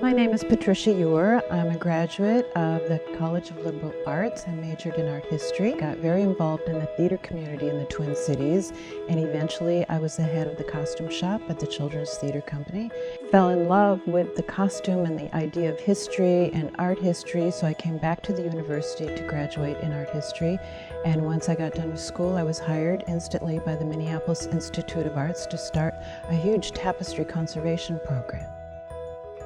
My name is Patricia Ewer. I'm a graduate of the College of Liberal Arts. I majored in art history, got very involved in the theater community in the Twin Cities, and eventually I was the head of the costume shop at the Children's Theater Company. Fell in love with the costume and the idea of history and art history, so I came back to the university to graduate in art history. And once I got done with school, I was hired instantly by the Minneapolis Institute of Arts to start a huge tapestry conservation program.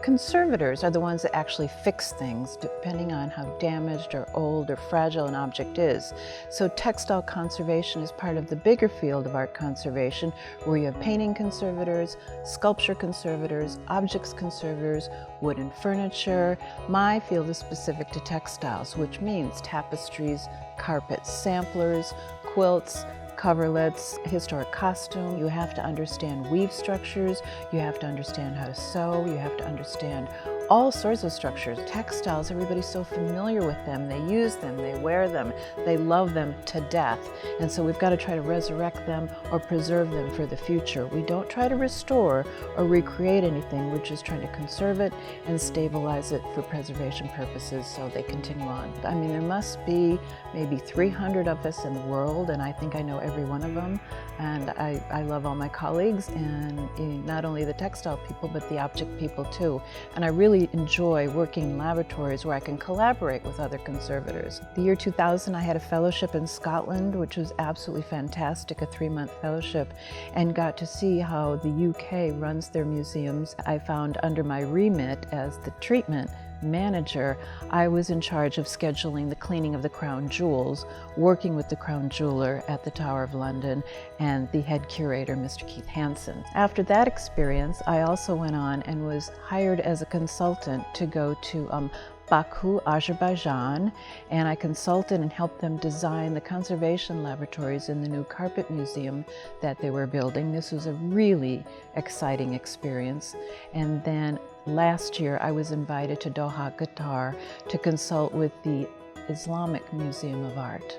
Conservators are the ones that actually fix things depending on how damaged or old or fragile an object is. So textile conservation is part of the bigger field of art conservation, where you have painting conservators, sculpture conservators, objects conservators, wooden furniture. My field is specific to textiles, which means tapestries, carpets, samplers, quilts, coverlets, historic costume. You have to understand weave structures, you have to understand how to sew, you have to understand all sorts of structures. Textiles, everybody's so familiar with them, they use them, they wear them, they love them to death. And so we've got to try to resurrect them or preserve them for the future. We don't try to restore or recreate anything, we're just trying to conserve it and stabilize it for preservation purposes so they continue on. I mean, there must be maybe 300 of us in the world, and I think I know every one of them. And I love all my colleagues, and not only the textile people, but the object people too. And I really enjoy working in laboratories where I can collaborate with other conservators. The year 2000, I had a fellowship in Scotland, which was absolutely fantastic, a 3-month fellowship, and got to see how the UK runs their museums. I found under my remit as the treatment manager, I was in charge of scheduling the cleaning of the crown jewels, working with the crown jeweler at the Tower of London and the head curator, Mr. Keith Hansen. After that experience, I also went on and was hired as a consultant to go to Baku, Azerbaijan, and I consulted and helped them design the conservation laboratories in the new carpet museum that they were building. This was a really exciting experience. And then last year I was invited to Doha, Qatar to consult with the Islamic Museum of Art.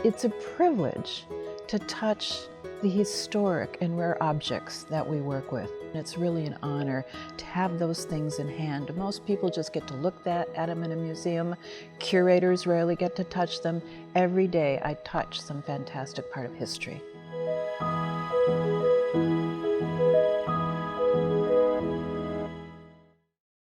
It's a privilege to touch the historic and rare objects that we work with. It's really an honor to have those things in hand. Most people just get to look at them in a museum. Curators rarely get to touch them. Every day I touch some fantastic part of history.